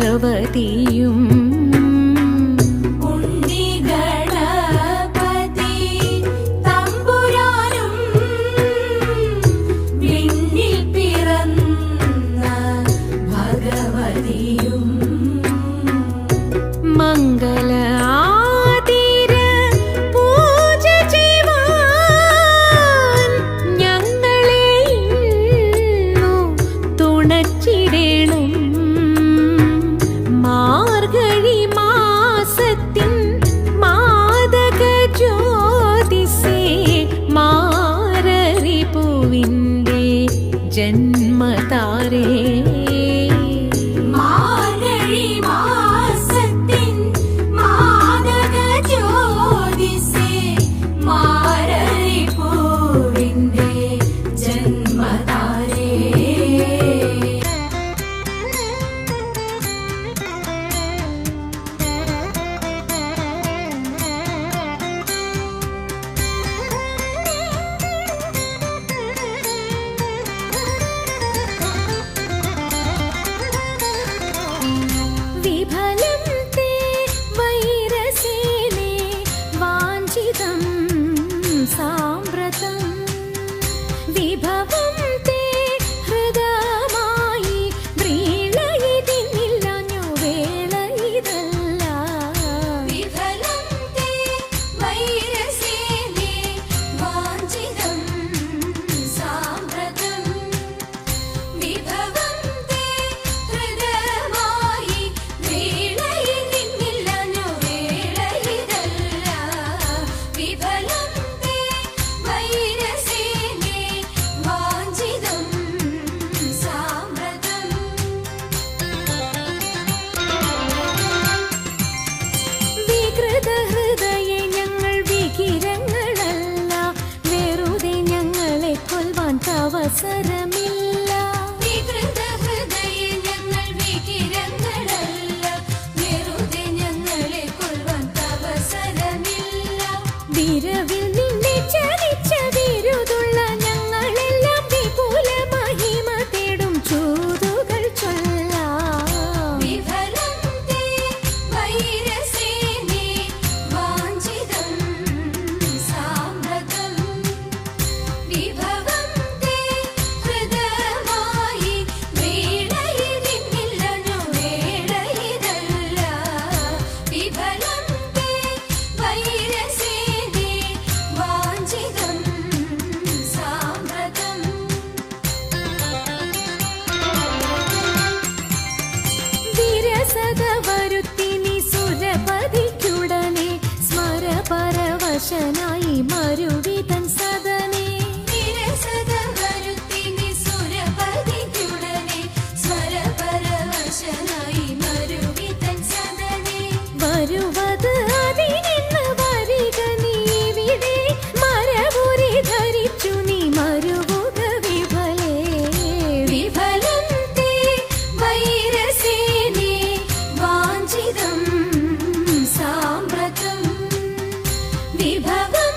ഭഗവതിയും മംഗള ആതിര പൂജ ചെയ്യുവാൻ ഞങ്ങളെ ഇന്നു തുണച്ചിടണം. മാർഗഴി മാസത്തിൻ മാദക ജ്യോതിസേ മാരരി പൂവിൻ്റെ ജന്മതാരേ. വിഭവം തേ ഹൃദയമായി വ്രീളയിതിന്നില്ലഞ്ഞു വേള ഇതല്ല. വിഫലം തേ വൈരസേനേ വാഞ്ചിതം സാമ്പ്രതം. വിഭവം തേ ഹൃദയമായി വ്രീളയിതിന്നില്ലഞ്ഞു വേള ഇതല്ല. വിഫലം തേ വൈരസേനേ വാഞ്ചിതം സാമ്പ്രതം. വികൃത ഹൃദയെ ഞങ്ങൾ വികിരങ്ങളല്ല, വെറുതെ ഞങ്ങളെ കൊൽവാൻ അവസരമില്ല. വികൃത ഹൃദയെ ഞങ്ങൾ വികിരങ്ങളല്ല, വെറുതെ ഞങ്ങളെ കൊൽവാൻ അവസരമില്ല. വിരവിൽ നിന്നെ ചരിച്ച വിരുതുള്ള ഞങ്ങളെല്ലാം വിപുല മഹിമ തേടും ചൂതുകൾ ചൊല്ലാം. വിഫലം തേ വൈരസേനേ വാഞ്ചിതം സാമ്പ്രതം. വിഭവം തേ ഹൃദയമായി വീണയിതിന്നില്ലഞ്ഞു വേള ഇതല്ല. വിഫലം തേ വൈരസേനേ വാഞ്ചിതം സാമ്പ്രതം. വിരസത വരുത്തിനി സുരപതിക്കുടനെ സ്മരപരവശനായി മരുവിതൻ സദനെ. വിരസത വരുത്തിനി സുരപതിക്കുടനെ സ്മരപരവശനായി മരുവിതൻ സദനെ. വരുവത് അതിനിന്ന് വരിക നീവിടെ, മരവുരി ധരിച്ചു നീ മരുവുക വിഫലേ. വിഫലം തേ വൈരസേനേ വാഞ്ചിതം സാമ്പ്രതം. വിഭവം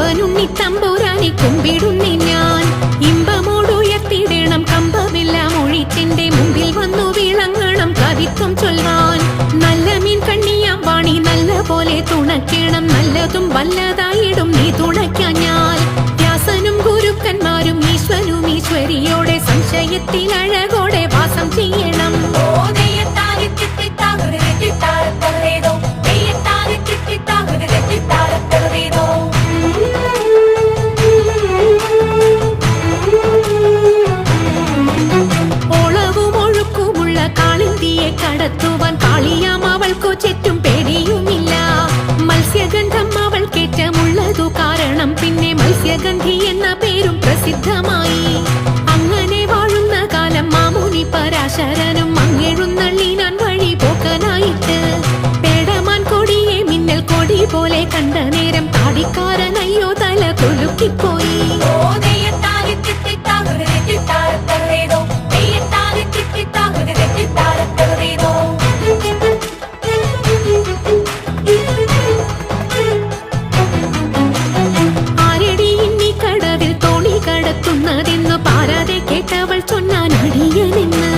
കൊമ്പനുണ്ണി തമ്പുരാനെ കുമ്പിടുന്നി ഞാൻ. ഇമ്പമോടുയർത്തിടണം കമ്പമെല്ലാം ഒഴിച്ചെന്റെ മുമ്പിൽ വന്നു വിളങ്ങണം കവിത്വം ചൊൽവാൻ. നല്ല മീൻ കണ്ണിയാം വാണി നല്ല പോലെ തുണയ്ക്കണം, നല്ലതും വല്ലതായിടും നീ തുണയ്ക്കാൻ ഞാൻ. വ്യാസനും ഗുരുക്കന്മാരും ഈശ്വനും ഈശ്വരിയോടെ സംശയത്തിൽ അഴകോടെ വാസം ചെയ്യണം. ഓളവും ഒഴുക്കുമുള്ള കാളിന്തിയെ കടത്തുവാൻ കാളിയാം അവൾക്കു ചുറ്റും പേടിയുമില്ല. മത്സ്യഗന്ധം അവൾ കേറ്റമുള്ളതു കാരണം പിന്നെ മത്സ്യഗന്ധി എന്ന പേരും പ്രസിദ്ധമായി. അങ്ങനെ വാഴുന്ന കാലം മാമുനി പരാശരനും അങ്ങെഴുന്നള്ളിനാൻ വഴി പോക്കനായിട്ട്. പേടമാൻ കൊടിയെ മിന്നൽ കൊടി പോലെ കണ്ട നേരം താടിക്കാരനയ്യോ തല കുലുക്കിപ്പോയി. ആരടി ഇന്നീ കടവിൽ തോണി കടത്തുന്നതെന്ന് പാരാതെ കേട്ടവൾ ചൊന്നാൻ അടിയനെന്ന്.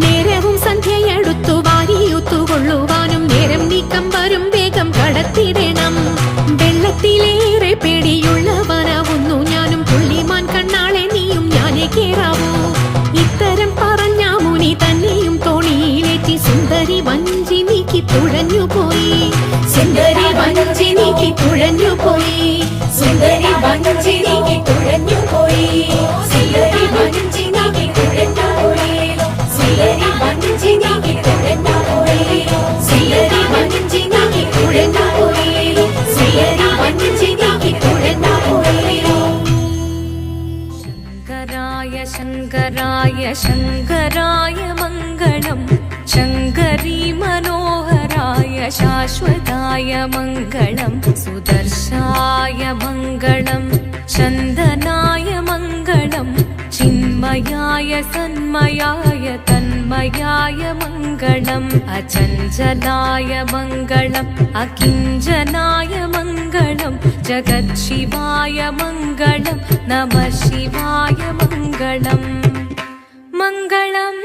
നേരവും സന്ധ്യയടുത്തു വാരിയൂത്തുകൊള്ളുവാനും നേരം നീക്കം വരും വേഗം കടത്തിടണം. വെള്ളത്തിലേറെ പേടിയുള്ളവനാവുന്നു ഞാനും, പുള്ളിമാൻ കണ്ണാളെ നീയും ഞാനേ കേറാവൂ. ഇത്തരം പറഞ്ഞ മുനി തന്നെയും തോണിയിലേറ്റി സുന്ദരി വഞ്ചി നീക്കി തുഴഞ്ഞുപോയി. സുന്ദരി വഞ്ചി നീക്കി തുഴഞ്ഞുപോയി. സുന്ദരി വഞ്ചി നീക്കി തുഴഞ്ഞുപോയി. സുന്ദരി വഞ്ചി നീക്കി തുഴഞ്ഞുപോയി. സുന്ദരി വഞ്ചി നീക്കി തുഴഞ്ഞുപോയി. സുന്ദരി വഞ്ചി നീക്കി തുഴഞ്ഞുപോയി. സുന്ദരി വഞ്ചി നീക്കി തുഴഞ്ഞുപോയി. ശങ്കരായ ശങ്കരായ ശങ്കരായ മംഗളം, ശങ്കരീ മനോഹരായ ശാശ്വതായ മംഗളം, സുദർശായ മംഗളം, ചന്ദനായ മംഗളം, ചിന്മയായ സന്മയായ തന്മയായ മംഗളം, അചഞ്ചലായ മംഗളം, അകിഞ്ചനായ മംഗളം, ജഗത്ശിവായ മംഗളം, നമഃ ശിവായ മംഗളം. മംഗളം